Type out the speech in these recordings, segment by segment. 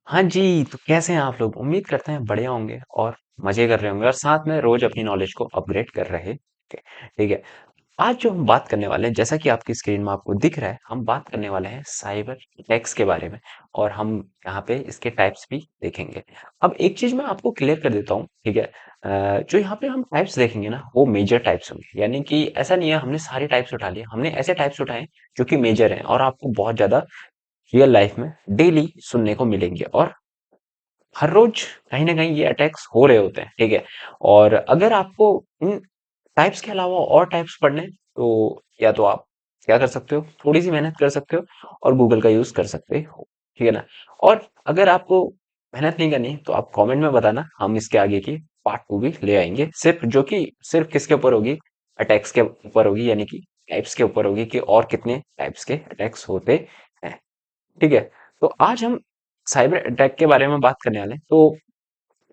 हाँ जी, तो कैसे हैं आप लोग? उम्मीद करते हैं बढ़िया होंगे और मज़े कर रहे होंगे और साथ में रोज़ अपनी नॉलेज को अपग्रेड कर रहे थे। ठीक है। आज जो हम बात करने वाले हैं, जैसा कि आपकी स्क्रीन में आपको दिख रहा है, हम बात करने वाले हैं साइबर अटैक्स के बारे में और हम यहाँ पे इसके टाइप्स भी देखेंगे। अब एक चीज़ मैं आपको क्लियर कर देता हूँ, ठीक है? जो यहाँ पे हम टाइप्स देखेंगे ना, वो मेजर टाइप्स होंगे। यानी कि ऐसा नहीं है हमने सारे टाइप्स उठा लिए, हमने ऐसे टाइप्स उठाए जो कि मेजर हैं और आपको बहुत ज़्यादा रियल लाइफ में डेली सुनने को मिलेंगे और हर रोज कहीं ना कहीं ये अटैक्स हो रहे होते हैं, ठीक है। और अगर आपको इन टाइप्स के अलावा और टाइप्स पढ़ने हैं, तो या तो आप क्या कर सकते हो, थोड़ी सी मेहनत कर सकते हो और गूगल का यूज कर सकते हो, ठीक है ना। और अगर आपको मेहनत नहीं करनी तो आप कमेंट में बताना, हम इसके आगे की पार्ट 2 भी ले आएंगे, सिर्फ जो कि सिर्फ किसके ऊपर होगी, अटैक्स के ऊपर होगी, यानी कि टाइप्स के ऊपर होगी कि और कितने टाइप्स के अटैक्स होते हैं, ठीक है। तो आज हम साइबर अटैक के बारे में बात करने वाले हैं। तो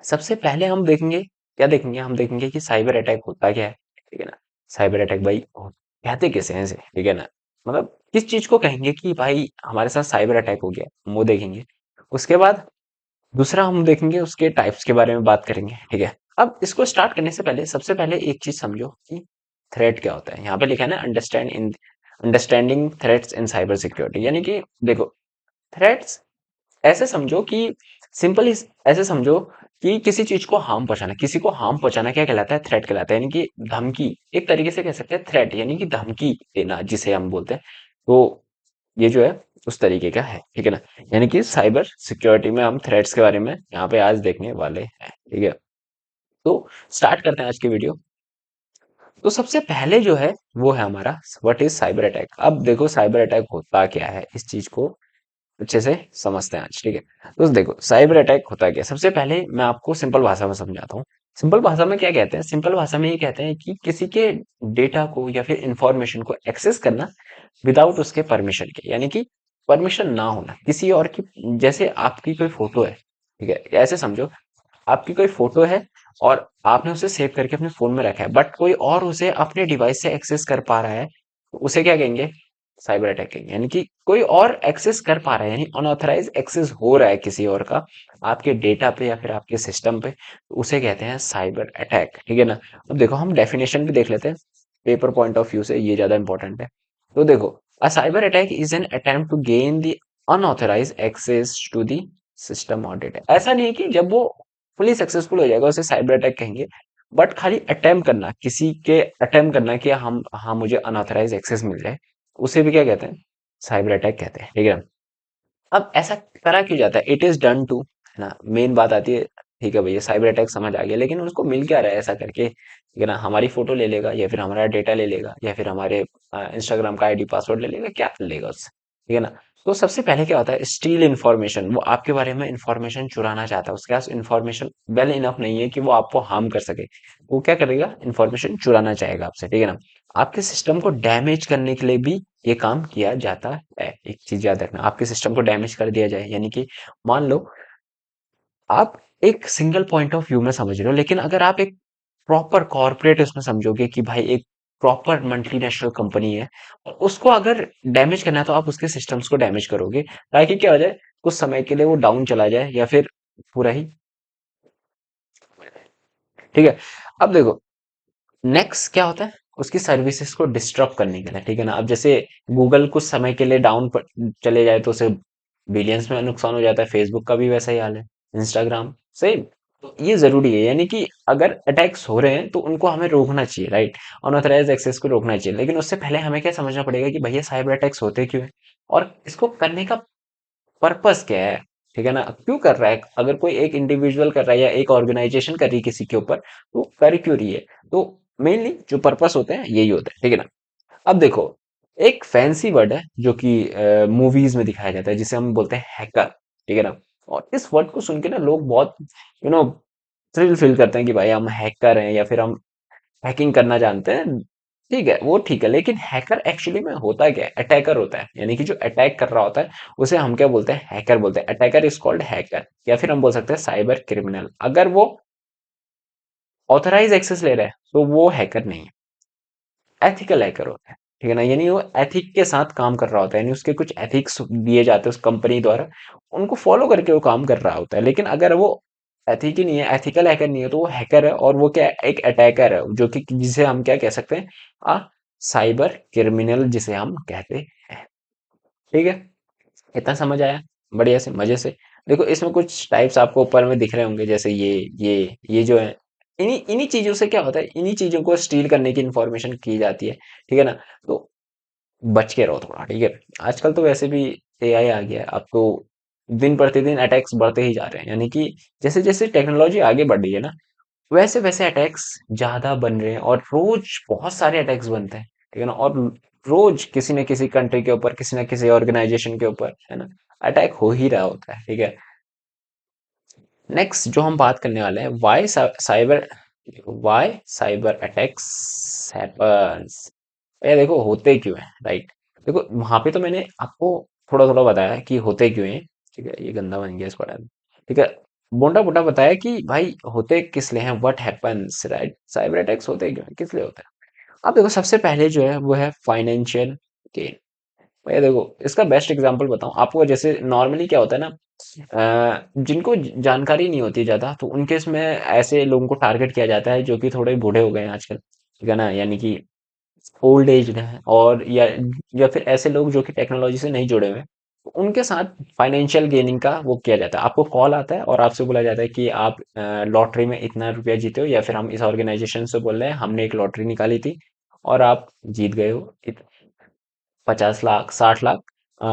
सबसे पहले हम देखेंगे, क्या देखेंगे, हम देखेंगे कि साइबर अटैक होता क्या है, ठीक है ना। साइबर अटैक भाई कहते किसे हैं इसे, ठीक है ना। मतलब किस चीज को कहेंगे कि भाई हमारे साथ साइबर अटैक हो गया, हम वो देखेंगे। उसके बाद दूसरा हम देखेंगे, उसके टाइप्स के बारे में बात करेंगे, ठीक है। अब इसको स्टार्ट करने से पहले सबसे पहले एक चीज समझो कि थ्रेट क्या होता है। यहाँ पे लिखा है ना, अंडरस्टैंडिंग थ्रेट्स इन साइबर सिक्योरिटी, यानी कि देखो, थ्रेट्स ऐसे समझो कि सिंपल ऐसे समझो कि किसी चीज को हार्म पहुंचाना, किसी को हार्म पहुंचाना क्या कहलाता है, थ्रेट कहलाता है, यानी कि धमकी। एक तरीके से कह सकते हैं थ्रेट यानी कि धमकी देना, जिसे हम बोलते हैं। तो ये जो है उस तरीके का है, ठीक है ना। यानी कि साइबर सिक्योरिटी में हम थ्रेट्स के बारे में यहाँ पे आज देखने वाले हैं, ठीक है। तो स्टार्ट करते हैं आज की वीडियो। तो सबसे पहले जो है वो है हमारा, व्हाट इज साइबर अटैक। अब देखो साइबर अटैक होता क्या है, इस चीज को अच्छे से समझते हैं आज, ठीक है। तो देखो साइबर अटैक होता है क्या, सबसे पहले मैं आपको सिंपल भाषा में समझाता हूँ। सिंपल भाषा में क्या कहते हैं, सिंपल भाषा में ये कहते हैं कि किसी के डेटा को या फिर इंफॉर्मेशन को एक्सेस करना विदाउट उसके परमिशन के, यानी कि परमिशन ना होना किसी और की। जैसे आपकी कोई फोटो है, ठीक है, ऐसे समझो आपकी कोई फोटो है और आपने उसे सेव करके अपने फोन में रखा है, बट कोई और उसे अपने डिवाइस से एक्सेस कर पा रहा है, तो उसे क्या कहेंगे, साइबर अटैक कहेंगे। यानी कि कोई और एक्सेस कर पा रहा है, यानी अनऑथराइज एक्सेस हो रहा है किसी और का आपके डेटा पे या फिर आपके सिस्टम पे, तो उसे कहते हैं साइबर अटैक, ठीक है ना। अब देखो हम डेफिनेशन भी देख लेते हैं, पेपर पॉइंट ऑफ व्यू से ये ज्यादा इंपॉर्टेंट है। तो देखो, a cyber attack is an attempt to gain the unauthorise access to the system और डेटा। ऐसा नहीं है कि जब वो फुली सक्सेसफुल हो जाएगा उसे साइबर अटैक कहेंगे, बट खाली अटेम्प्ट करना, किसी के अटेम्प्ट करना कि हम, हाँ मुझे अनऑथराइज एक्सेस मिल जाए, उसे भी क्या कहते हैं, साइबर अटैक कहते हैं, ठीक है। अब ऐसा करा क्यों जाता है, इट इज डन टू, है ना, मेन बात आती है। ठीक है भैया साइबर अटैक समझ आ गया, लेकिन उसको मिल क्या रहा है ऐसा करके, ठीक है ना। हमारी फोटो ले लेगा या फिर हमारा डेटा ले लेगा या फिर हमारे इंस्टाग्राम का आईडी पासवर्ड ले लेगा, क्या कर लेगा उससे, ठीक है ना। तो सबसे पहले क्या होता है, स्टील इन्फॉर्मेशन। वो आपके बारे में इन्फॉर्मेशन चुराना चाहता है, उसके पास इन्फॉर्मेशन वेल इनफ नहीं है कि वो आपको हार्म कर सके। वो क्या करेगा, इन्फॉर्मेशन चुराना चाहेगा आपसे, ठीक है ना। आपके सिस्टम को डैमेज करने के लिए भी ये काम किया जाता है। एक चीज याद रखना, आपके सिस्टम को डैमेज कर दिया जाए, यानी कि मान लो आप एक सिंगल पॉइंट ऑफ व्यू में समझ रहे हो, लेकिन अगर आप एक प्रॉपर कॉर्पोरेट उसमें समझोगे कि भाई एक प्रॉपर मल्टीनेशनल कंपनी है और उसको अगर डैमेज करना है तो आप उसके सिस्टम्स को डैमेज करोगे, ताकि क्या हो जाए, कुछ समय के लिए वो डाउन चला जाए या फिर पूरा ही, ठीक है। अब देखो नेक्स्ट क्या होता है, उसकी सर्विसेज को डिस्टर्ब करने के लिए, ठीक है ना। अब जैसे गूगल कुछ समय के लिए डाउन चले जाए तो उसे बिलियंस में नुकसान हो जाता है, फेसबुक का भी वैसा ही हाल है, इंस्टाग्राम सेम। तो ये जरूरी है, यानी कि अगर अटैक्स हो रहे हैं तो उनको हमें रोकना चाहिए, राइट। अनऑथराइज एक्सेस को रोकना चाहिए, लेकिन उससे पहले हमें क्या समझना पड़ेगा कि भैया साइबर अटैक्स होते क्यों है और इसको करने का पर्पस क्या है, ठीक है ना। क्यों कर रहा है, अगर कोई एक इंडिविजुअल कर रहा है या एक ऑर्गेनाइजेशन कर रही है किसी के ऊपर, तो कर क्यों रही है। तो मेनली जो पर्पस होते हैं यही होता है, ठीक है ना। अब देखो, एक फैंसी वर्ड है जो कि मूवीज में दिखाया जाता है, जिसे हम बोलते हैं हैकर, ठीक है ना। और इस वर्ड को सुन के ना लोग बहुत थ्रिल फील करते हैं कि भाई हम हैकर हैं या फिर हम हैकिंग करना जानते हैं। ठीक है, वो ठीक है, लेकिन हैकर एक्चुअली में होता क्या है, अटैकर होता है, यानी कि जो अटैक कर रहा होता है उसे हम क्या बोलते हैं, हैकर बोलते हैं। अटैकर इज कॉल्ड हैकर, या फिर हम बोल सकते हैं साइबर क्रिमिनल। अगर वो ऑथराइज एक्सेस ले रहा है तो वो हैकर नहीं है, एथिकल हैकर होता है, ठीक है ना, यानी वो एथिक के साथ काम कर रहा होता है, यानी उसके कुछ एथिक्स दिए जाते हैं उस कंपनी द्वारा, उनको फॉलो करके वो काम कर रहा होता है। लेकिन अगर वो एथिक ही नहीं है, एथिकल हैकर नहीं है, तो वो हैकर है, और वो क्या है? एक अटैकर है, जो कि जिसे हम क्या कह सकते हैं, आ साइबर क्रिमिनल जिसे हम कहते हैं। ठीक है, इतना समझ आया? बढ़िया से मजे से। देखो इसमें कुछ टाइप्स आपको ऊपर में दिख रहे होंगे, जैसे ये जो है, इन्हीं इन्हीं चीजों से क्या होता है, इन्हीं चीजों को स्टील करने की इंफॉर्मेशन की जाती है। ठीक है ना, तो बच के रहो थोड़ा। ठीक है, आजकल तो वैसे भी एआई आ गया है, अब तो दिन प्रतिदिन अटैक्स बढ़ते ही जा रहे हैं, यानी कि जैसे जैसे टेक्नोलॉजी आगे बढ़ रही है ना, वैसे वैसे अटैक्स ज्यादा बन रहे हैं, और रोज बहुत सारे अटैक्स बनते हैं। ठीक है ना, और रोज किसी न किसी कंट्री के ऊपर, किसी न किसी ऑर्गेनाइजेशन के ऊपर, है ना, अटैक हो ही रहा होता है। ठीक है, नेक्स्ट जो हम बात करने वाले हैं, वाई साइबर अटैक्स हैपन्स। भैया देखो होते क्यों हैं, राइट? देखो वहां पे तो मैंने आपको थोड़ा थोड़ा बताया कि होते क्यों हैं। ठीक है, ये गंदा बन गया इसको हटा दो। ठीक है, मोटा मोटा बताया कि भाई होते किस लिए हैं, what happens, right? Cyber attacks होते क्यों हैं, किस लिए होते हैं? अब देखो सबसे पहले जो है वो है फाइनेंशियल गेन। भैया देखो इसका बेस्ट एग्जांपल बताऊं आपको, जैसे नॉर्मली क्या होता है ना, जिनको जानकारी नहीं होती ज्यादा, तो उनके इसमें ऐसे लोगों को टारगेट किया जाता है जो कि थोड़े बूढ़े हो गए हैं आजकल। ठीक है ना, यानी कि ओल्ड एज है, और या फिर ऐसे लोग जो कि टेक्नोलॉजी से नहीं जुड़े हुए हैं, तो उनके साथ फाइनेंशियल गेनिंग का वो किया जाता है। आपको कॉल आता है और आपसे बोला जाता है कि आप लॉटरी में इतना रुपया जीते हो, या फिर हम इस ऑर्गेनाइजेशन से बोल रहे हैं, हमने एक लॉटरी निकाली थी और आप जीत गए हो 50 लाख, 60 लाख। अ,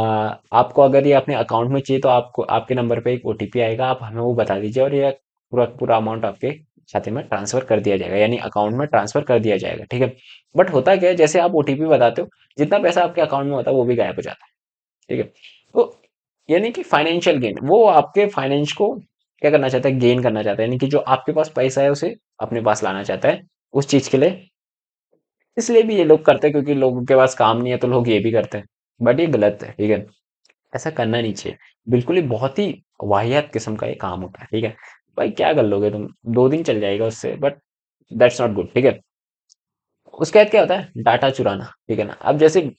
आपको अगर ये अपने अकाउंट में चाहिए, तो आपको आपके नंबर पे एक ओटीपी आएगा, आप हमें वो बता दीजिए, और ये पूरा पूरा अमाउंट आपके खाते में ट्रांसफर कर दिया जाएगा, यानी अकाउंट में ट्रांसफर कर दिया जाएगा। ठीक है, बट होता क्या है, जैसे आप ओटीपी बताते हो, जितना पैसा आपके अकाउंट में होता है वो भी गायब हो जाता है। ठीक है, तो यानी कि फाइनेंशियल गेन, वो आपके फाइनेंस को क्या करना चाहता है, गेन करना चाहता है, यानी कि जो आपके पास पैसा है उसे अपने पास लाना चाहता है उस चीज के लिए। इसलिए भी ये लोग करते हैं, क्योंकि लोगों के पास काम नहीं है, तो लोग ये भी करते हैं। बट ये गलत है। ठीक है, ऐसा करना नहीं चाहिए, बिल्कुल ही बहुत ही वाहियात किस्म का ये काम होता है। ठीक है, भाई क्या कर लोगे तुम, 2 दिन चल जाएगा उससे, बट दैट्स नॉट गुड। ठीक है, उसके बाद क्या होता है, डाटा चुराना। ठीक है ना, अब जैसे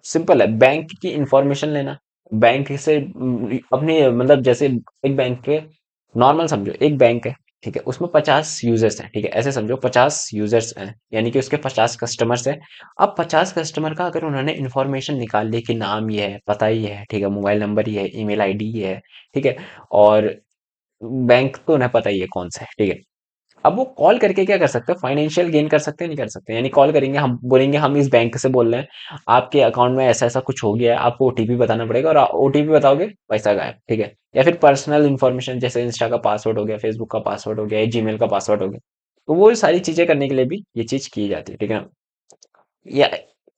सिंपल है, बैंक की इंफॉर्मेशन लेना, बैंक से अपने मतलब जैसे एक बैंक के, नॉर्मल समझो एक बैंक है। ठीक है, उसमें 50 यूजर्स हैं। ठीक है, ऐसे समझो 50 यूजर्स हैं, यानी कि उसके 50 कस्टमर्स हैं। अब 50 कस्टमर का अगर उन्होंने इन्फॉर्मेशन निकाल ली कि नाम ये है, पता ये है, ठीक है, मोबाइल नंबर ये है, ईमेल आईडी ये है, ठीक है, और बैंक तो उन्हें पता ही है कौन सा है। ठीक है, अब वो कॉल करके क्या कर सकते हैं, फाइनेंशियल गेन कर सकते हैं, नहीं कर सकते? यानी कॉल करेंगे, हम बोलेंगे हम इस बैंक से बोल रहे हैं, आपके अकाउंट में ऐसा ऐसा कुछ हो गया है, आपको ओटीपी बताना पड़ेगा, और ओटीपी बताओगे पैसा गायब। ठीक है, या फिर पर्सनल इन्फॉर्मेशन, जैसे इंस्टा का पासवर्ड हो गया, फेसबुक का पासवर्ड हो गया, जीमेल का पासवर्ड हो गया, तो वो सारी चीजें करने के लिए भी ये चीज की जाती है। ठीक है ना, या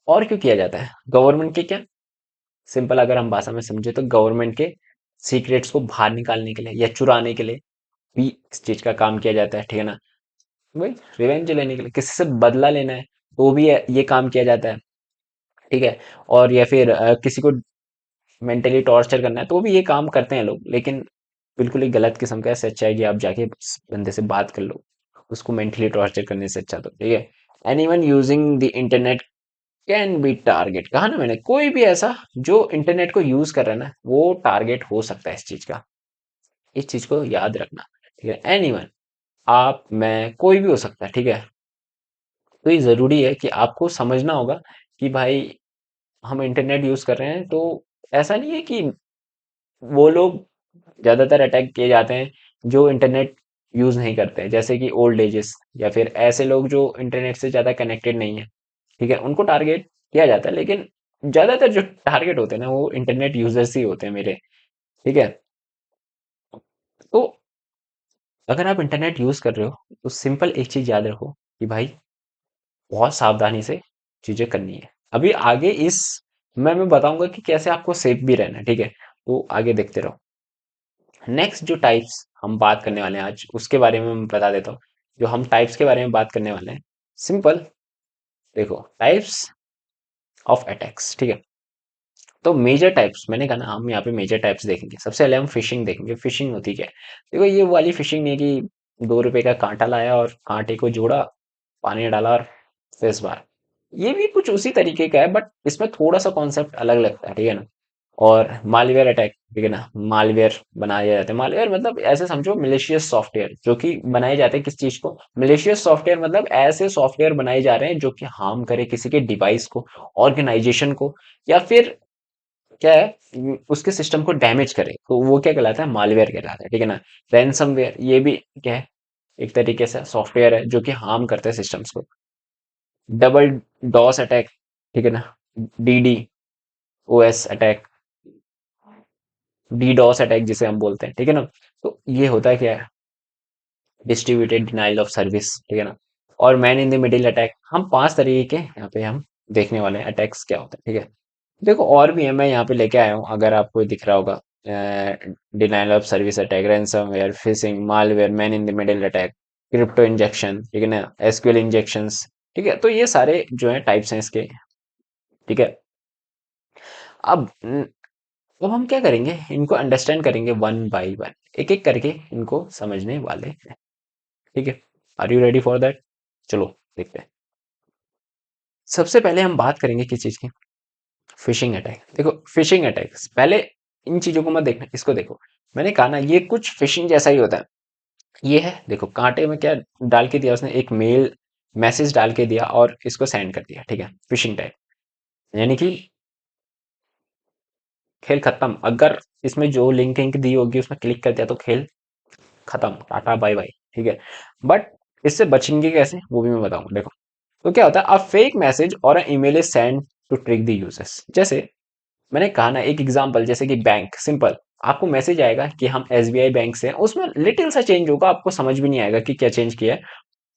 और क्यों किया जाता है, गवर्नमेंट के क्या, सिंपल अगर हम भाषा में समझे, तो गवर्नमेंट के सीक्रेट्स को बाहर निकालने के लिए या चुराने के लिए भी इस चीज का काम किया जाता है। ठीक है ना, वही रिवेंज लेने के लिए, किसी से बदला लेना है, तो भी ये काम किया जाता है। ठीक है, और या फिर किसी को मेंटली टॉर्चर करना है, तो भी ये काम करते हैं लोग, लेकिन बिल्कुल ही गलत किस्म का है। इससे अच्छा है कि आप जाके उस बंदे से बात कर लो, उसको मेंटली टॉर्चर करने से अच्छा। तो ठीक है, anyone using the internet can be target, कहा ना मैंने, कोई भी ऐसा जो इंटरनेट को यूज कर रहा है ना, वो टारगेट हो सकता है इस चीज का। इस चीज को याद रखना। ठीक है, एनीवन, आप, मैं, कोई भी हो सकता है। ठीक है, तो ये ज़रूरी है कि आपको समझना होगा कि भाई हम इंटरनेट यूज़ कर रहे हैं, तो ऐसा नहीं है कि वो लोग ज़्यादातर अटैक किए जाते हैं जो इंटरनेट यूज़ नहीं करते हैं, जैसे कि ओल्ड एजेस, या फिर ऐसे लोग जो इंटरनेट से ज़्यादा कनेक्टेड नहीं है। ठीक है, उनको टारगेट किया जाता है, लेकिन ज़्यादातर जो टारगेट होते हैं ना, वो इंटरनेट यूजर्स ही होते हैं मेरे। ठीक है, तो अगर आप इंटरनेट यूज़ कर रहे हो, तो सिंपल एक चीज़ याद रखो कि भाई बहुत सावधानी से चीजें करनी है। अभी आगे इस मैं बताऊंगा कि कैसे आपको सेफ भी रहना है। ठीक है, तो आगे देखते रहो। नेक्स्ट जो टाइप्स हम बात करने वाले हैं आज, उसके बारे में मैं बता देता हूँ। जो हम टाइप्स के बारे में बात करने वाले हैं, सिंपल देखो, टाइप्स ऑफ अटैक्स। ठीक है, तो मेजर टाइप्स, मैंने कहा ना हम यहाँ पे मेजर टाइप्स देखेंगे। सबसे पहले हम फिशिंग देखेंगे। फिशिंग होती क्या है? देखो ये वाली फिशिंग नहीं है कि 2 रुपए का कांटा लाया और कांटे को जोड़ा, पानी डाला और फिश बार। ये भी कुछ उसी तरीके का है, बट इसमें थोड़ा सा कॉन्सेप्ट अलग लगता है, ठीक है ना। और मालवेयर अटैक, ठीक है ना, मालवेयर बनाए जाते हैं। मालवेयर मतलब ऐसे समझो मिलिशियस सॉफ्टवेयर जो कि बनाए जाते हैं किस चीज को। मिलिशियस सॉफ्टवेयर मतलब ऐसे सॉफ्टवेयर बनाए जा रहे हैं जो कि हार्म करे किसी के डिवाइस को, ऑर्गेनाइजेशन को, या फिर क्या है, उसके सिस्टम को डैमेज करे, तो वो क्या कहलाता है, मालवेयर कहलाता है, ठीक है ना। रैनसमवेयर ये भी क्या है, एक तरीके से सॉफ्टवेयर है जो कि हार्म करते हैं सिस्टम्स को। डबल डॉस अटैक, ठीक है ना, DD OS attack, DDoS attack जिसे हम बोलते हैं, ठीक है ना। तो ये होता है क्या है, डिस्ट्रीब्यूटेड डिनाइल ऑफ सर्विस, ठीक है ना। और man in the middle attack, हम 5 तरीके के यहाँ पे हम देखने वाले हैं अटैक्स क्या होते हैं, ठीक है। देखो और भी है, मैं यहाँ पे लेके आया हूँ, अगर आपको दिख रहा होगा, denial of service attack, ransomware, fishing, malware, man in the middle attack, crypto injection, ठीक है ना, एसक्यूएल इंजेक्शंस, ठीक है। तो ये सारे जो है टाइप्स हैं इसके, ठीक है। अब अब हम क्या करेंगे, इनको अंडरस्टैंड करेंगे वन बाय वन, एक एक करके इनको समझने वाले हैं, ठीक है। Are you ready for that? चलो देखते हैं। सबसे पहले हम बात करेंगे किस चीज की, फिशिंग अटैक। देखो फिशिंग अटैक पहले, इन चीजों को मत देखना, इसको देखो। मैंने कहा ना ये कुछ फिशिंग जैसा ही होता है। ये है देखो, कांटे में क्या डाल के दिया उसने, एक मेल मैसेज डाल के दिया और इसको सेंड कर दिया, ठीक है, फिशिंग टाइप। यानी कि खेल खत्म, अगर इसमें जो लिंक दी होगी उसमें क्लिक कर दिया तो खेल खत्म, टाटा बाय बाय, ठीक है। बट इससे बचेंगे कैसे वो भी मैं बताऊंगा, देखो। तो क्या होता है, अ फेक मैसेज और a email is send to trick the users. जैसे मैंने कहा ना एक एग्जांपल, जैसे कि बैंक, सिंपल, आपको मैसेज आएगा कि हम एसबीआई बैंक से हैं, उसमें लिटिल सा चेंज होगा, आपको समझ भी नहीं आएगा कि क्या चेंज किया है,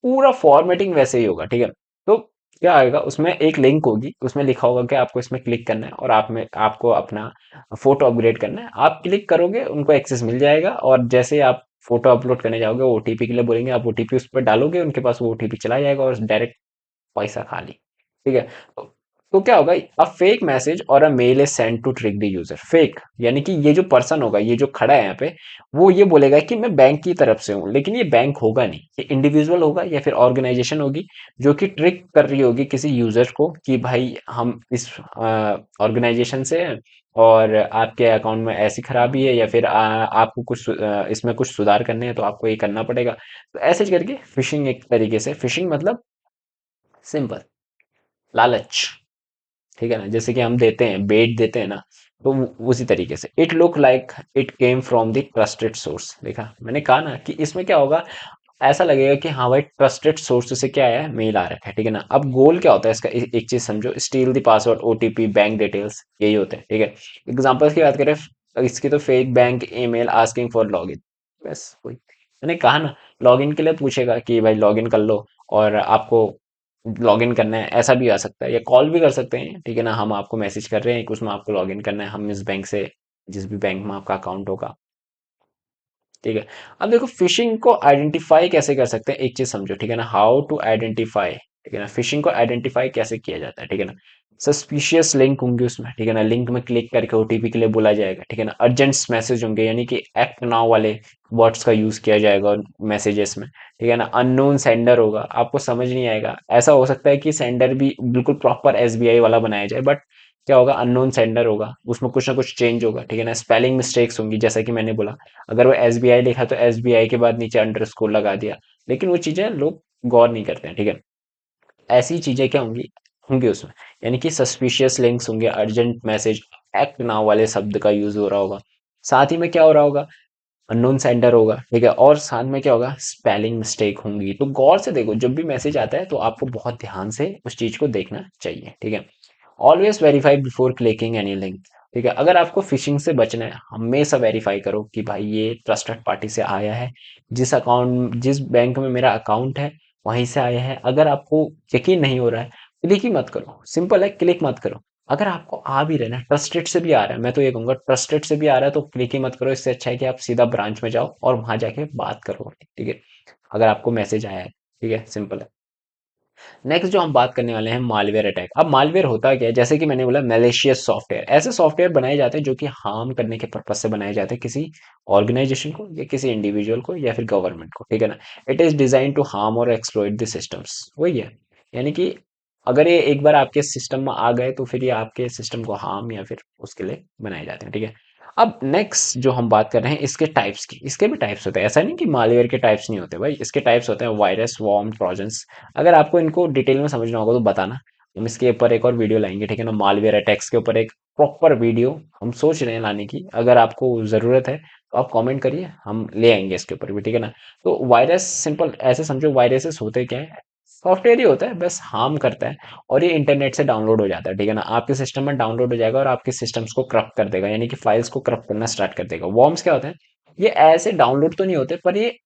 पूरा फॉर्मेटिंग वैसे ही होगा, ठीक है। तो क्या आएगा, उसमें एक लिंक होगी, उसमें लिखा होगा कि आपको इसमें क्लिक करना है और आप में आपको अपना फोटो अपग्रेड करना है। आप क्लिक करोगे, उनको एक्सेस मिल जाएगा, और जैसे ही आप फोटो अपलोड करने जाओगे, ओटीपी के लिए बोलेंगे, आप ओटीपी उस पर डालोगे, उनके पास वो ओटीपी चला जाएगा और डायरेक्ट पैसा खाली, ठीक है। तो क्या होगा, अ फेक मैसेज और a mail is send to trick the user. Fake यानी कि ये जो पर्सन होगा, ये जो खड़ा है यहाँ पे, वो ये बोलेगा कि मैं बैंक की तरफ से हूँ, लेकिन ये बैंक होगा नहीं, ये इंडिविजुअल होगा या फिर ऑर्गेनाइजेशन होगी जो कि ट्रिक कर रही होगी किसी यूजर को कि भाई हम इस ऑर्गेनाइजेशन से हैं और आपके अकाउंट में ऐसी खराबी है, या फिर आपको कुछ इसमें कुछ सुधार करने हैं तो आपको ये करना पड़ेगा। तो ऐसे करके फिशिंग, एक तरीके से फिशिंग मतलब सिंपल लालच, ठीक है ना, जैसे कि हम देते हैं बेट देते हैं ना, तो उसी तरीके से। It look like it came from the trusted source, देखा मैंने कहा ना कि इसमें क्या होगा, ऐसा लगेगा कि हाँ भाई ट्रस्टेड सोर्स से क्या आया है, मेल आ रखा है, ठीक है ना। अब गोल क्या होता है इसका, एक चीज समझो, steel the password, OTP, bank details, यही होते हैं, ठीक है। एग्जांपल्स की बात करें, इसकी तो fake bank email asking for login, बस वही मैंने कहा ना, लॉगिन के लिए पूछेगा कि भाई लॉगिन कर लो, और आपको लॉगिन करना है, ऐसा भी आ सकता है, या कॉल भी कर सकते हैं, ठीक है ना, हम आपको मैसेज कर रहे हैं कि उसमें आपको लॉगिन करना है, हम इस बैंक से, जिस भी बैंक में आपका अकाउंट होगा, ठीक है। अब देखो फिशिंग को आइडेंटिफाई कैसे कर सकते हैं, एक चीज समझो, ठीक है ना, हाउ टू आइडेंटिफाई, ठीक है ना, फिशिंग को आइडेंटिफाई कैसे किया जाता है, ठीक है ना। सस्पिशियस लिंक होंगे उसमें, ठीक है ना, लिंक में क्लिक करके ओटीपी के लिए बोला जाएगा, ठीक है ना। अर्जेंट मैसेज होंगे, यानी कि एक्ट नाउ वाले वर्ड्स का यूज किया जाएगा मैसेजेस में, ठीक है ना। अननोन सेंडर होगा, आपको समझ नहीं आएगा, ऐसा हो सकता है कि सेंडर भी बिल्कुल प्रॉपर एसबीआई वाला बनाया जाए, बट क्या होगा, अननोन सेंडर होगा, उसमें कुछ ना कुछ चेंज होगा, ठीक है ना। स्पेलिंग मिस्टेक्स होंगी, जैसा कि मैंने बोला, अगर वो एसबीआई लिखा तो एसबीआई के बाद नीचे अंडरस्कोर लगा दिया, लेकिन वो चीजें लोग गौर नहीं करते हैं, ठीक है। ऐसी चीजें क्या होंगी, होंगी उसमें, यानी कि सस्पिशियस लिंक्स होंगे, अर्जेंट मैसेज, एक्ट नाउ वाले शब्द का यूज हो रहा होगा, साथ ही में क्या हो रहा होगा, अननोन सेंडर होगा, ठीक है, और साथ में क्या होगा, स्पेलिंग मिस्टेक होंगी। तो गौर से देखो, जब भी मैसेज आता है तो आपको बहुत ध्यान से उस चीज को देखना चाहिए, ठीक है। Always verify before clicking any link, ठीक है। अगर आपको फिशिंग से बचना है, हमेशा वेरीफाई करो कि भाई ये ट्रस्टेड पार्टी से आया है, जिस बैंक में मेरा अकाउंट है वहीं से आया है। अगर आपको यकीन नहीं हो रहा है, क्लिक ही मत करो, सिंपल है, क्लिक मत करो। अगर आपको आ भी रहा है ना, ट्रस्टेड से भी आ रहा है, मैं तो ये कहूंगा ट्रस्टेड से भी आ रहा है तो क्लिक ही मत करो, इससे अच्छा है कि आप सीधा ब्रांच में जाओ और वहां जाके बात करो, ठीक है, अगर आपको मैसेज आया है, ठीक है, सिंपल है। नेक्स्ट जो हम बात करने वाले हैं, मालवेयर अटैक। अब मालवेयर होता क्या है, जैसे कि मैंने बोला मैलिशियस सॉफ्टवेयर, ऐसे सॉफ्टवेयर बनाए जाते हैं जो कि हार्म करने के पर्पज से बनाए जाते हैं किसी ऑर्गेनाइजेशन को या किसी इंडिविजुअल को या फिर गवर्नमेंट को, ठीक है ना। It is design to harm और एक्सप्लॉइट द सिस्टम्स, वही है, यानी कि अगर ये एक बार आपके सिस्टम में आ गए तो फिर ये आपके सिस्टम को हार्म या फिर उसके लिए बनाए जाते हैं, ठीक है। अब नेक्स्ट जो हम बात कर रहे हैं इसके टाइप्स की, इसके भी टाइप्स होते हैं, ऐसा नहीं कि मालवेयर के टाइप्स नहीं होते भाई, इसके टाइप्स होते हैं वायरस, वॉर्म, ट्रोजन्स। अगर आपको इनको डिटेल में समझना होगा तो बताना, हम इसके ऊपर एक और वीडियो लाएंगे, ठीक है ना। मालवेयर अटैक्स के ऊपर एक प्रॉपर वीडियो हम सोच रहे हैं लाने की, अगर आपको ज़रूरत है तो आप कमेंट करिए, हम ले आएंगे इसके ऊपर भी, ठीक है ना। तो वायरस सिंपल ऐसे समझो, वायरसेस होते क्या है, सॉफ्टवेयर ही होता है, बस हार्म करता है। और ये इंटरनेट से डाउनलोड हो जाता है, ठीक है ना, आपके सिस्टम में डाउनलोड हो जाएगा और आपके सिस्टम्स को करप्ट कर देगा, यानी कि फाइल्स को करप्ट करना स्टार्ट कर देगा। वॉर्म्स क्या होते हैं, ये ऐसे डाउनलोड तो नहीं होते, पर ये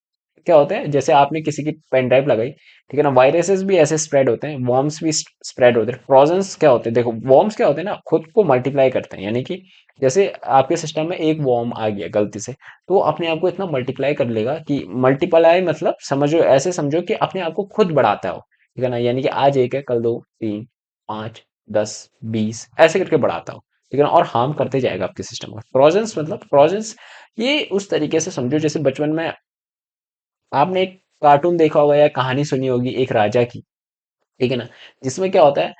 क्या होता है, जैसे आपने किसी की पेन ड्राइव लगाई, ठीक है ना, वायरसेस भी ऐसे स्प्रेड होते हैं, वॉर्म्स भी स्प्रेड होते हैं। ट्रोजन्स क्या होते हैं, देखो वॉर्म्स क्या होते हैं ना, खुद को मल्टीप्लाई करते हैं, यानी कि जैसे आपके सिस्टम में एक वॉर्म आ गया गलती से, तो वो अपने आप को इतना मल्टीप्लाई कर लेगा कि मल्टीप्लाई मतलब समझो, ऐसे समझो कि अपने आप को खुद बढ़ाता हो, ठीक है ना, यानी कि आज एक है, कल दो, तीन, पाँच, 10, 20 ऐसे करके बढ़ाता हो, ठीक है ना, और हार्म करते जाएगा आपके सिस्टम को। ट्रोजन्स मतलब, ट्रोजन्स ये उस तरीके से समझो जैसे बचपन में आपने एक कार्टून देखा होगा या कहानी सुनी होगी एक राजा की, ठीक है ना, जिसमें क्या होता है,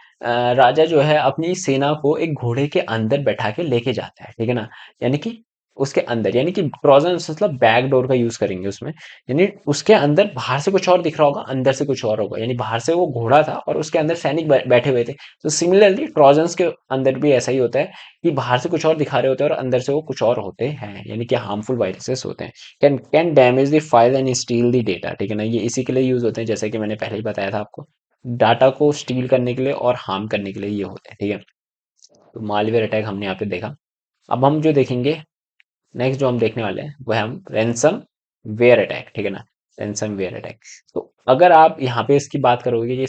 राजा जो है अपनी सेना को एक घोड़े के अंदर बैठा के लेके जाता है, ठीक है ना, यानी कि उसके अंदर, यानी कि ट्रोजन मतलब बैक डोर का यूज करेंगे उसमें, यानी उसके अंदर बाहर से कुछ और दिख रहा होगा, अंदर से कुछ और होगा, यानी बाहर से वो घोड़ा था और उसके अंदर सैनिक बैठे हुए थे। तो सिमिलरली ट्रोजन्स के अंदर भी ऐसा ही होता है कि बाहर से कुछ और दिखा रहे होते हैं और अंदर से वो कुछ और होते हैं, यानी कि हार्मफुल वायरसेस होते हैं। Can damage the file and steel the data, ठीक है ना, ये इसी के लिए यूज होते हैं, जैसे कि मैंने पहले ही बताया था आपको, डाटा को स्टील करने के लिए और हार्म करने के लिए ये होते हैं, ठीक है। तो मालवेयर अटैक हमने यहाँ पे देखा। अब हम जो देखेंगे, नेक्स्ट जो हम देखने वाले हैं वो है हम रैंसम वेयर अटैक, ठीक है ना, रैंसम वेयर अटैक। तो अगर आप यहाँ पे इसकी बात करोगे कि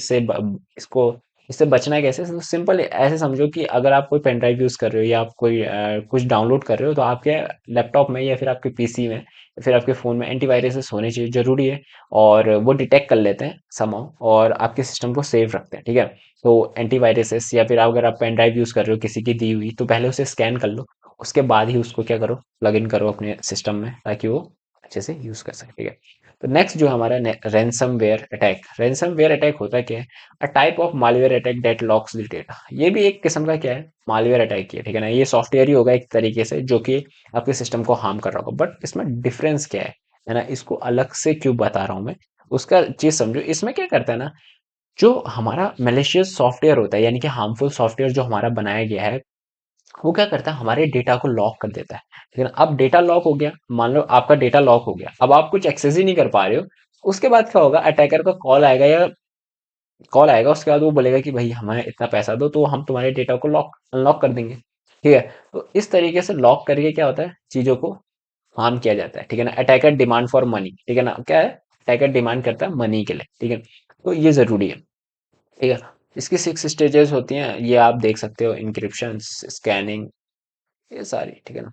इसको इससे बचना है कैसे, तो सिंपल ऐसे समझो कि अगर आप कोई पेन ड्राइव यूज कर रहे हो या आप कोई कुछ डाउनलोड कर रहे हो, तो आपके लैपटॉप में या फिर आपके पीसी में या फिर आपके फोन में एंटीवायरसेस होने चाहिए, जरूरी है। और वो डिटेक्ट कर लेते हैं समहाउ और आपके सिस्टम को सेव रखते हैं, ठीक है। तो एंटीवायरसेस या फिर अगर आप पेन ड्राइव यूज कर रहे हो किसी की दी हुई, तो पहले उसे स्कैन कर लो, उसके बाद ही उसको क्या करो, प्लग इन करो अपने सिस्टम में, ताकि वो अच्छे से यूज कर सके, ठीक है। तो नेक्स्ट जो हमारा रैंसमवेयर अटैक, रैंसमवेयर अटैक होता क्या है, a type of malware attack that locks the data. ये भी एक किस्म का क्या है, मालवेयर अटैक ही है, ठीक है ना, ये सॉफ्टवेयर ही होगा एक तरीके से जो कि आपके सिस्टम को हार्म कर रहा होगा। बट इसमें डिफरेंस क्या है ना, इसको अलग से क्यों बता रहा हूँ मैं, उसका चीज समझो। इसमें क्या करता है ना, जो हमारा मेलिशियस सॉफ्टवेयर होता है, यानी कि हार्मफुल सॉफ्टवेयर जो हमारा बनाया गया है, वो क्या करता है, हमारे डेटा को लॉक कर देता है। लेकिन अब डेटा लॉक हो गया, मान लो आपका डेटा लॉक हो गया, अब आप कुछ एक्सेस ही नहीं कर पा रहे हो, उसके बाद क्या होगा, अटैकर का कॉल आएगा, उसके बाद वो बोलेगा कि भाई हमें इतना पैसा दो, तो हम तुम्हारे डेटा को लॉक अनलॉक कर देंगे, ठीक है। तो इस तरीके से लॉक करके क्या होता है, चीजों को हार्म किया जाता है, ठीक है ना। अटैकर डिमांड फॉर मनी, ठीक है ना, क्या है, अटैकर डिमांड करता है मनी के लिए, ठीक है। तो ये जरूरी है, ठीक है। इसकी 6 स्टेजेस होती हैं, ये आप देख सकते हो, इंक्रिप्शन, स्कैनिंग, ये सारी, ठीक है ना,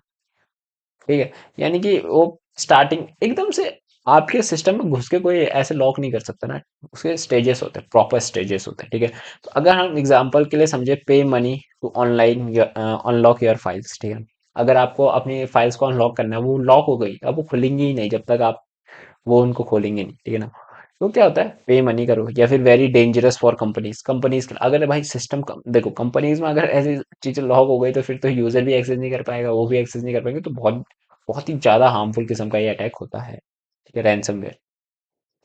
ठीक है। यानी कि वो स्टार्टिंग एकदम से आपके सिस्टम में घुस के कोई ऐसे लॉक नहीं कर सकता ना, उसके स्टेजेस होते हैं, प्रॉपर स्टेजेस होते हैं, ठीक है। तो अगर हम एग्जांपल के लिए समझे, pay money to online unlock your files, ठीक है। अगर आपको अपनी फाइल्स को अनलॉक करना है, वो लॉक हो गई, अब वो खुलेंगी ही नहीं जब तक आप वो उनको खोलेंगे नहीं, ठीक है ना। तो क्या होता है, पे मनी करो, या फिर वेरी डेंजरस फॉर कंपनीज अगर भाई सिस्टम देखो, कंपनीज में अगर ऐसी चीजें लॉक हो गई तो फिर तो यूजर भी एक्सेस नहीं कर पाएगा, वो भी एक्सेस नहीं कर पाएंगे, तो बहुत बहुत ही ज्यादा हार्मफुल किस्म का ये अटैक होता है, ठीक है, रैंसमवेयर,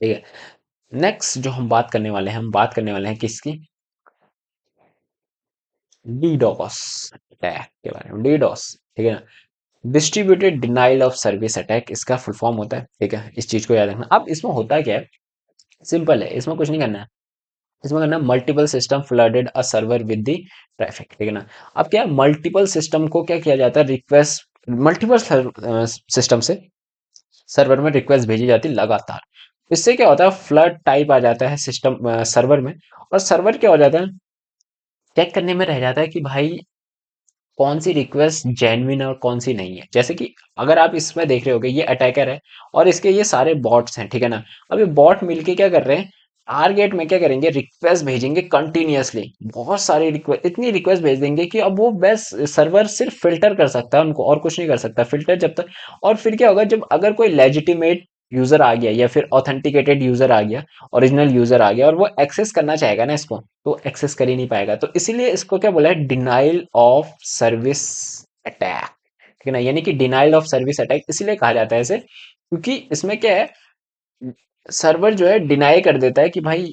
ठीक है। नेक्स्ट जो हम बात करने वाले हैं, हम बात करने वाले हैं किसकी, डीडोस अटैक के बारे में, डीडोस, ठीक है ना, distributed denial of service attack इसका फुल फॉर्म होता है, ठीक है, इस चीज को याद रखना। अब इसमें होता क्या है, सिंपल है, इसमें कुछ नहीं करना है, इसमें करना multiple system flooded a server with the traffic, ठीक है ना। अब क्या है, मल्टीपल सिस्टम को क्या किया जाता है, रिक्वेस्ट मल्टीपल सिस्टम से सर्वर में रिक्वेस्ट भेजी जाती है लगातार। इससे क्या होता है, फ्लड टाइप आ जाता है सिस्टम सर्वर में, और सर्वर क्या हो जाता है, चेक करने में रह जाता है कि भाई कौन सी रिक्वेस्ट जेन्युइन है और कौन सी नहीं है। जैसे कि अगर आप इसमें देख रहे होगे, ये अटैकर है और इसके ये सारे बॉट्स हैं, ठीक है ना। अब ये बॉट मिलके क्या कर रहे हैं, टारगेट में क्या करेंगे, रिक्वेस्ट भेजेंगे कंटिन्यूअसली, बहुत सारी रिक्वेस्ट, इतनी रिक्वेस्ट भेज देंगे कि अब वो बस सर्वर सिर्फ फिल्टर कर सकता है उनको, और कुछ नहीं कर सकता फिल्टर जब तक। और फिर क्या होगा, जब अगर कोई लेजिटिमेट यूजर आ गया या फिर ऑथेंटिकेटेड यूजर आ गया, ओरिजिनल यूजर आ गया और वो एक्सेस करना चाहेगा ना इसको, तो एक्सेस कर ही नहीं पाएगा। तो इसीलिए इसको क्या बोला है, डिनाइल ऑफ सर्विस अटैक, ठीक है ना। यानी कि डिनाइल ऑफ सर्विस अटैक इसीलिए कहा जाता है इसे, क्योंकि इसमें क्या है, सर्वर जो है डिनाई कर देता है कि भाई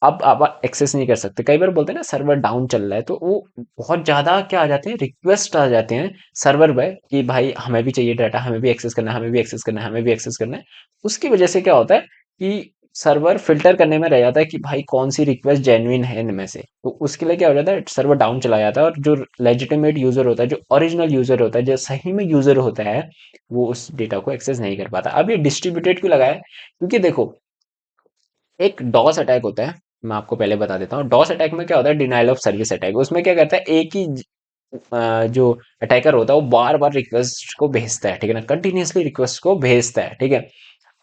अब आप एक्सेस नहीं कर सकते। कई बार बोलते हैं ना सर्वर डाउन चल रहा है, तो वो बहुत ज्यादा क्या आ जाते हैं, रिक्वेस्ट आ जाते हैं सर्वर पे कि भाई हमें भी चाहिए डाटा, हमें भी एक्सेस करना है, हमें भी एक्सेस करना है, हमें भी एक्सेस करना है। उसकी वजह से क्या होता है कि सर्वर फिल्टर करने में रह जाता है कि भाई कौन सी रिक्वेस्ट जेन्युइन है इनमें से। तो उसके लिए क्या हो जाता है, सर्वर डाउन चला जाता है और जो लेजिटिमेट यूजर होता है, जो ओरिजिनल यूजर होता है, जो सही में यूजर होता है, वो उस डेटा को एक्सेस नहीं कर पाता। अब ये डिस्ट्रीब्यूटेड क्यों लगाया है, क्योंकि देखो एक डॉस अटैक होता है, मैं आपको पहले बता देता हूँ। डॉस अटैक में क्या होता है, डिनाइल ऑफ सर्विस अटैक। उसमें क्या करता है, एक ही जो अटैकर होता है वो बार बार रिक्वेस्ट को भेजता है, ठीक है ना, कंटिन्यूअसली रिक्वेस्ट को भेजता है, ठीक है।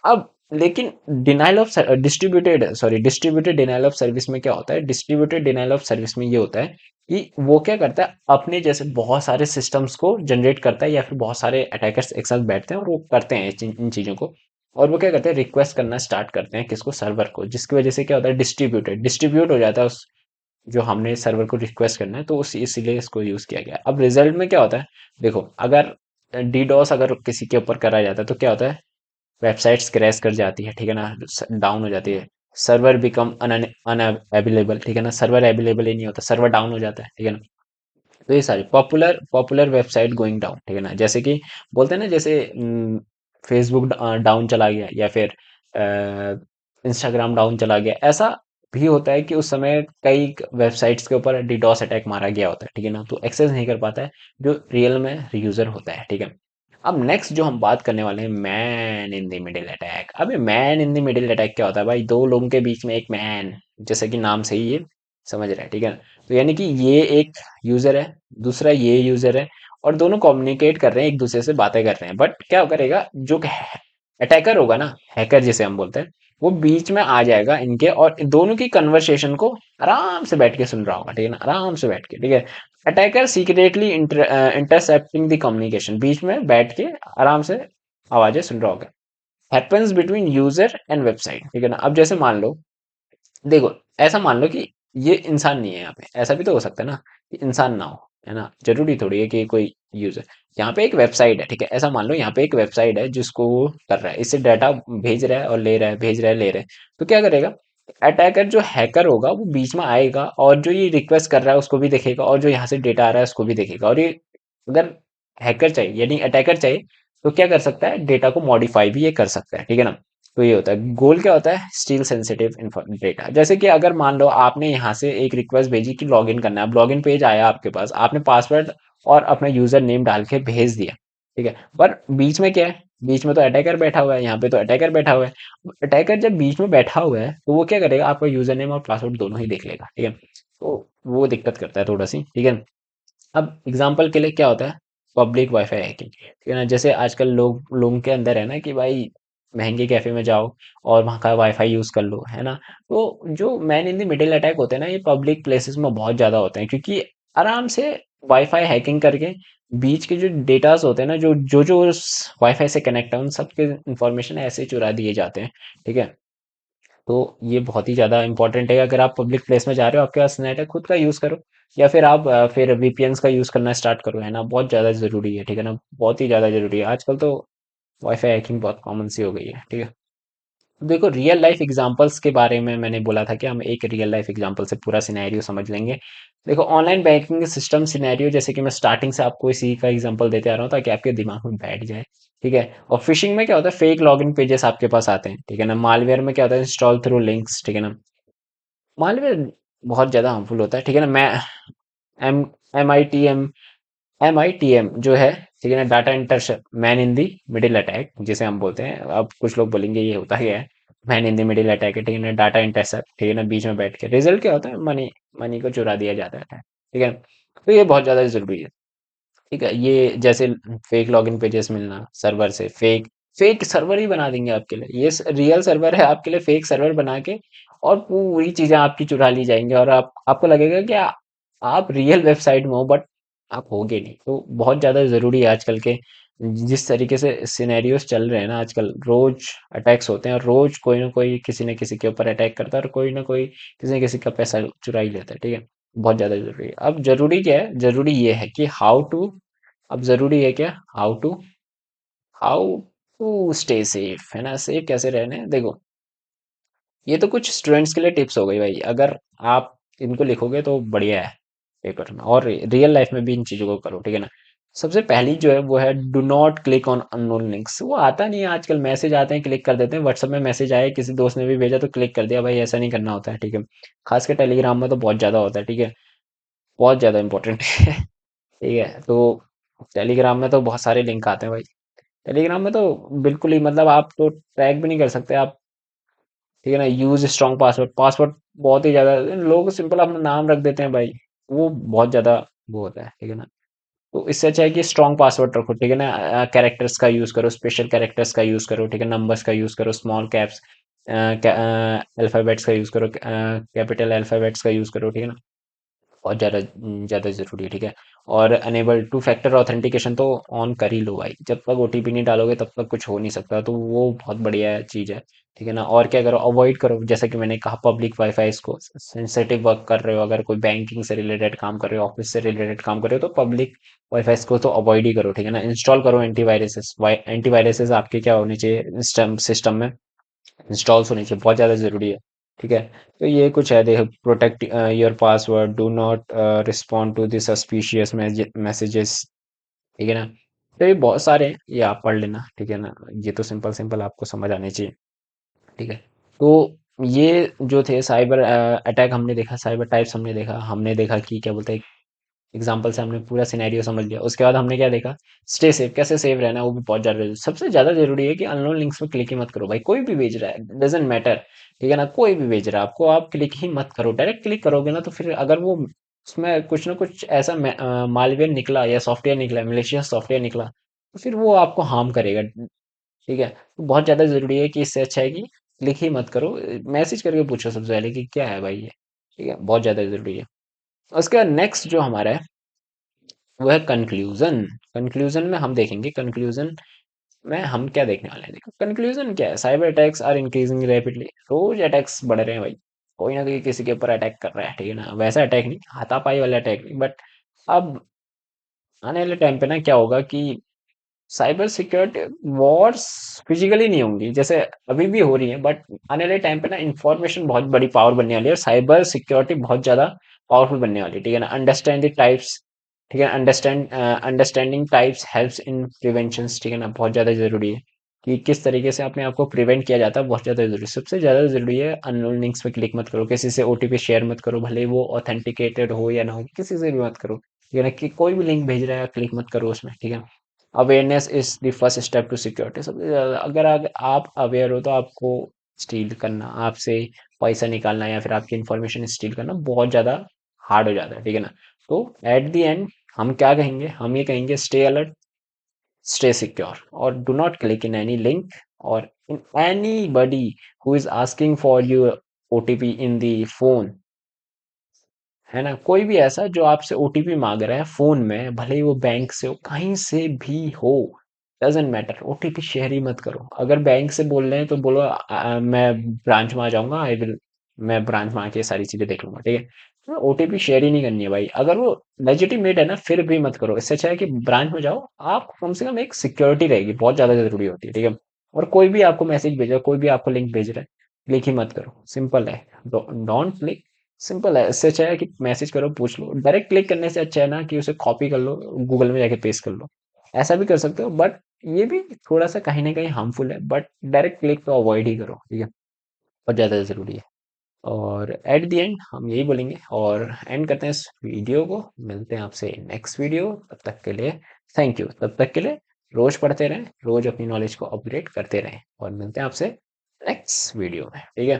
अब लेकिन denial of distributed denial of service में क्या होता है, डिस्ट्रीब्यूटेड डिनाइल ऑफ सर्विस में ये होता है कि वो क्या करता है, अपने जैसे बहुत सारे सिस्टम्स को जनरेट करता है या फिर बहुत सारे अटैकर्स एक साथ बैठते हैं और वो करते हैं इन चीजों को। और वो क्या करते हैं, रिक्वेस्ट करना स्टार्ट करते हैं किसको, सर्वर को, जिसकी वजह से क्या होता है, डिस्ट्रीब्यूट हो जाता है उस जो हमने सर्वर को रिक्वेस्ट करना है। तो उस इसीलिए इसको यूज किया गया। अब रिजल्ट में क्या होता है, देखो अगर डीडोस अगर किसी के ऊपर करा जाता है तो क्या होता है, वेबसाइट्स क्रैश कर जाती है, ठीक है ना, डाउन हो जाती है, सर्वर बिकम अनअवेलेबल, ठीक है ना, सर्वर अवेलेबल ही नहीं होता, सर्वर डाउन हो जाता है, ठीक है ना। तो ये सारी popular popular website going down, ठीक है ना, जैसे कि बोलते हैं ना, जैसे फेसबुक डाउन चला गया या फिर इंस्टाग्राम डाउन चला गया, ऐसा भी होता है कि उस समय कई वेबसाइट्स के ऊपर डीडोस अटैक मारा गया होता है, ठीक है ना, तो एक्सेस नहीं कर पाता है जो रियल में यूजर होता है, ठीक है। अब नेक्स्ट जो हम बात करने वाले हैं, man in the middle attack. अब man in the middle attack क्या होता है भाई, दो लोगों के बीच में एक मैन, जैसे कि नाम से ही ये समझ रहा है, ठीक है। तो यानी कि ये एक यूजर है, दूसरा ये यूजर है, और दोनों कम्युनिकेट कर रहे हैं, एक दूसरे से बातें कर रहे हैं। बट क्या करेगा, जो अटैकर होगा ना, हैकर जिसे हम बोलते हैं, वो बीच में आ जाएगा इनके और दोनों की कन्वर्सेशन को आराम से बैठ के सुन रहा होगा, ठीक है ना, आराम से बैठ के, ठीक है। Attacker secretly intercepting the communication, बीच में बैठ के आराम से आवाजें सुन रहा होगा। Happens between user and website, ठीक है ना। अब जैसे मान लो, देखो ऐसा मान लो कि ये इंसान नहीं है यहाँ पे, ऐसा भी तो हो सकता है ना कि इंसान ना हो, है ना, जरूरी थोड़ी है कि कोई यूजर। यहाँ पे एक वेबसाइट है, ठीक है, ऐसा मान लो यहाँ पे एक वेबसाइट है जिसको वो कर रहा है, इससे डाटा भेज रहा है और ले रहा है, भेज रहा है, ले रहा है। तो क्या करेगा, अटैकर जो हैकर होगा वो बीच में आएगा और जो ये रिक्वेस्ट कर रहा है उसको भी देखेगा और जो यहाँ से डेटा आ रहा है उसको भी देखेगा। और ये अगर हैकर चाहिए यानी अटैकर चाहिए तो क्या कर सकता है, डेटा को मॉडिफाई भी ये कर सकता है, ठीक है ना। तो ये होता है गोल, क्या होता है, स्टील सेंसिटिव डेटा। जैसे कि अगर मान लो आपने यहाँ से एक रिक्वेस्ट भेजी कि लॉगिन करना है, अब लॉगिन पेज आया आपके पास, आपने पासवर्ड और अपना यूजर नेम डाल के भेज दिया, ठीक है। पर बीच में क्या है, बीच में तो अटैकर बैठा हुआ है, यहाँ पे तो अटैकर बैठा हुआ है। अटैकर जब बीच में बैठा हुआ है तो वो क्या करेगा, आपका यूजर नेम और पासवर्ड दोनों ही देख लेगा, ठीक है। तो वो दिक्कत करता है थोड़ा सी, ठीक है। अब एग्जाम्पल के लिए क्या होता है, पब्लिक वाईफाई हैकिंग, ठीक है ना। जैसे आजकल लोगों के अंदर है ना कि भाई महंगे कैफे में जाओ और वहाँ का वाईफाई यूज कर लो, है ना। तो जो man in the middle attack होते हैं ना, ये पब्लिक प्लेसेस में बहुत ज्यादा होते हैं, क्योंकि आराम से वाईफाई हैकिंग करके बीच के जो डेटास होते हैं ना, जो जो जो उस वाईफाई से कनेक्ट है, उन सबके इंफॉर्मेशन ऐसे ही चुरा दिए जाते हैं, ठीक है। तो ये बहुत ही ज़्यादा इंपॉर्टेंट है। अगर आप पब्लिक प्लेस में जा रहे हो, आपके पास नेट है, खुद का यूज़ करो, या फिर आप फिर वीपीएन्स का यूज़ करना स्टार्ट करो, है ना, बहुत ज़्यादा ज़रूरी है, ठीक है ना, बहुत ही ज़्यादा ज़रूरी है। आजकल तो वाईफाई हैकिंग बहुत कॉमन सी हो गई है, ठीक है। देखो रियल लाइफ एग्जांपल्स के बारे में मैंने बोला था कि हम एक रियल लाइफ एग्जांपल से पूरा सिनेरियो समझ लेंगे। देखो ऑनलाइन बैंकिंग सिस्टम सिनेरियो, जैसे कि मैं स्टार्टिंग से आपको इसी का एग्जांपल देते आ रहा हूँ ताकि आपके दिमाग में बैठ जाए, ठीक है। और फिशिंग में क्या होता है, फेक लॉगिन पेजेस आपके पास आते हैं, ठीक है ना। मालवेयर में क्या होता है, इंस्टॉल थ्रू लिंक्स, ठीक है ना। मालवेयर बहुत ज्यादा हार्मफुल होता है, ठीक है ना। मैं M M I T M MITM जो है, ठीक है ना, data intercept, man in the middle attack जिसे हम बोलते हैं। अब कुछ लोग बोलेंगे ये होता क्या है, man in the middle attack है, ठीक है ना, डाटा इंटरसेप्ट, ठीक है ना, बीच में बैठ के रिजल्ट क्या होता है, मनी मनी को चुरा दिया जाता है, ठीक है। तो ये बहुत ज्यादा जरूरी है, ठीक है। ये जैसे फेक लॉगिन पेजेस मिलना सर्वर से, फेक फेक सर्वर ही बना देंगे आपके लिए, ये रियल सर्वर है आपके लिए फेक सर्वर बना के, और पूरी चीजें आपकी चुरा ली जाएंगी और आपको लगेगा कि आप रियल वेबसाइट में हो, बट आप होगे नहीं। तो बहुत ज्यादा जरूरी है आजकल के जिस तरीके से सिनेरियोस चल रहे हैं ना आजकल, रोज अटैक्स होते हैं और रोज कोई ना कोई किसी न किसी के ऊपर अटैक करता है और कोई ना कोई किसी न किसी का पैसा चुरा ही लेता है, ठीक है। बहुत ज्यादा जरूरी है। अब जरूरी क्या है, जरूरी ये है कि हाउ टू, अब जरूरी है क्या, हाउ टू स्टे सेफ, है ना। सेफ कैसे रहना है, देखो, ये तो कुछ स्टूडेंट्स के लिए टिप्स हो गई भाई। अगर आप इनको लिखोगे तो बढ़िया है पेपर में, और रियल लाइफ में भी इन चीजों को करो, ठीक है ना। सबसे पहली जो है वो है, do not click on unknown links. वो आता नहीं है आजकल, मैसेज आते हैं क्लिक कर देते हैं। व्हाट्सएप में मैसेज आया, किसी दोस्त ने भी भेजा तो क्लिक कर दिया, भाई ऐसा नहीं करना होता है, ठीक है। खासकर टेलीग्राम में तो बहुत ज्यादा होता है, ठीक है। बहुत ज्यादा इंपॉर्टेंट है। ठीक है, तो टेलीग्राम में तो बहुत सारे लिंक आते हैं भाई। टेलीग्राम में तो बिल्कुल ही, मतलब आप तो ट्रैक भी नहीं कर सकते आप, ठीक है ना। यूज स्ट्रॉन्ग पासवर्ड, पासवर्ड बहुत ही ज्यादा लोग सिंपल अपना नाम रख देते हैं भाई, वो बहुत ज्यादा वो होता है, ठीक है ना। तो इससे अच्छा है कि स्ट्रॉन्ग पासवर्ड रखो, ठीक है ना। कैरेक्टर्स का यूज करो, स्पेशल कैरेक्टर्स का यूज करो, ठीक है। नंबर्स का यूज करो, स्मॉल कैप्स, अल्फाबेट्स का यूज करो, कैपिटल अल्फाबेट्स का यूज करो, ठीक है ना। बहुत ज़्यादा ज़्यादा ज़रूरी है, ठीक है। और अनेबल टू फैक्टर ऑथेंटिकेशन तो ऑन कर ही लो भाई, जब तक ओटीपी नहीं डालोगे तब तक कुछ हो नहीं सकता, तो वो बहुत बढ़िया चीज़ है, ठीक है ना। और क्या करो, अवॉइड करो, जैसा कि मैंने कहा, पब्लिक वाईफाई को। सेंसिटिव वर्क कर रहे हो, अगर कोई बैंकिंग से रिलेटेड काम कर रहे हो, ऑफिस से रिलेटेड काम कर रहे हो, तो पब्लिक वाईफाई को तो अवॉइड ही करो, ठीक है ना। इंस्टॉल करो एंटीवायरसेस, एंटीवायरसेस आपके क्या होने चाहिए, सिस्टम सिस्टम में इंस्टॉल्स होनी चाहिए, बहुत ज़्यादा ज़रूरी है, ठीक है। तो ये कुछ है, देखो, protect your password, do not respond to the suspicious messages, ठीक है ना। तो ये बहुत सारे हैं, ये आप पढ़ लेना, ठीक है ना। ये तो सिंपल सिंपल आपको समझ आने चाहिए, ठीक है। तो ये जो थे साइबर अटैक हमने देखा, साइबर टाइप्स हमने देखा कि क्या बोलते हैं, एग्जाम्पल से हमने पूरा सिनेरियो समझ लिया। उसके बाद हमने क्या देखा, स्टे सेफ, कैसे सेफ रहना है, वो भी बहुत ज्यादा जरूरी। सबसे ज्यादा जरूरी है कि अननोन लिंक्स में क्लिक ही मत करो भाई, कोई भी भेज रहा है, डजेंट मैटर, ठीक है ना। कोई भी भेज रहा है आपको, आप क्लिक ही मत करो। डायरेक्ट क्लिक करोगे ना तो फिर अगर वो उसमें कुछ ना कुछ ऐसा मालवेयर निकला या सॉफ्टवेयर निकला, मिलिशियस सॉफ्टवेयर निकला, तो फिर वो आपको हार्म करेगा, ठीक है। तो बहुत ज्यादा जरूरी है कि इससे अच्छा है कि क्लिक ही मत करो। मैसेज करके पूछो सबसे पहले कि क्या है भाई ये, ठीक है, बहुत ज्यादा जरूरी है। उसके बाद नेक्स्ट जो हमारा है वो है कंक्लूजन। कंक्लूजन में हम देखेंगे, कंक्लूजन में हम क्या देखने वाले हैं। देखो कंक्लूजन क्या है, cyber attacks are increasing rapidly. रोज अटैक्स बढ़ रहे हैं भाई, कोई ना कोई किसी के ऊपर अटैक कर रहा है, ठीक है ना। वैसा अटैक नहीं, हाथापाई वाला अटैक नहीं, बट अब आने वाले टाइम पे ना क्या होगा कि साइबर सिक्योरिटी वॉर्स फिजिकली नहीं होंगी, जैसे अभी भी हो रही है, बट आने वाले टाइम पे ना इंफॉर्मेशन बहुत बड़ी पावर बनने वाली है, और साइबर सिक्योरिटी बहुत ज्यादा पावरफुल बनने वाली है, ठीक है ना। अंडरस्टैंड द टाइप्स, ठीक है, understanding types helps in prevention, ठीक है ना। बहुत ज्यादा जरूरी है कि किस तरीके से अपने आप को प्रिवेंट किया जाता है, बहुत ज्यादा जरूरी। सबसे ज्यादा जरूरी है, अननोन लिंक्स पे क्लिक मत करो, किसी से ओटीपी शेयर मत करो, भले ही वो ऑथेंटिकेटेड हो या ना हो, किसी से भी मत करो, ठीक है ना। कि कोई भी लिंक भेज रहा है क्लिक मत करो उसमें, ठीक है। Awareness is the first step to security. सबसे ज्यादा अगर आप अवेयर हो तो आपको स्टील करना, आपसे पैसा निकालना या फिर आपकी इंफॉर्मेशन स्टील करना बहुत ज्यादा हार्ड हो जाता है, ठीक है ना। तो एट द एंड हम क्या कहेंगे, हम ये कहेंगे, स्टे अलर्ट, स्टे सिक्योर, और do not click in any link और in anybody who is asking for your OTP in the phone, है ना। कोई भी ऐसा जो आपसे ओटीपी मांग रहा है फोन में, भले ही वो बैंक से हो, कहीं से भी हो, डजेंट मैटर, ओटीपी शेयर ही मत करो। अगर बैंक से बोल रहे हैं तो बोलो, मैं ब्रांच में आ जाऊंगा, आई विल, मैं ब्रांच में आके सारी चीजें देख लूंगा, ठीक है। तो ओटीपी शेयर ही नहीं करनी है भाई। अगर वो लेजिटिमेट है ना फिर भी मत करो। इससे अच्छा है कि ब्रांच में जाओ, आप कम से कम एक सिक्योरिटी रहेगी, बहुत ज्यादा जरूरी होती है, ठीक है। और कोई भी आपको मैसेज भेजा, कोई भी आपको लिंक भेज रहा है, क्लिक ही मत करो, सिंपल है। डोंट क्लिक, सिंपल है। इससे अच्छा है कि मैसेज करो, पूछ लो। डायरेक्ट क्लिक करने से अच्छा है ना कि उसे कॉपी कर लो, गूगल में जाके पेस्ट कर लो, ऐसा भी कर सकते हो, बट ये भी थोड़ा सा कहीं ना कहीं हार्मफुल है। बट डायरेक्ट क्लिक तो अवॉइड ही करो, ठीक है, बहुत ज़्यादा ज़रूरी है। और एट द एंड हम यही बोलेंगे, और एंड करते हैं इस वीडियो को। मिलते हैं आपसे नेक्स्ट वीडियो, तब तक के लिए थैंक यू। तब तक के लिए रोज पढ़ते रहें, रोज अपनी नॉलेज को अपग्रेड करते रहें, और मिलते हैं आपसे नेक्स्ट वीडियो में, ठीक है।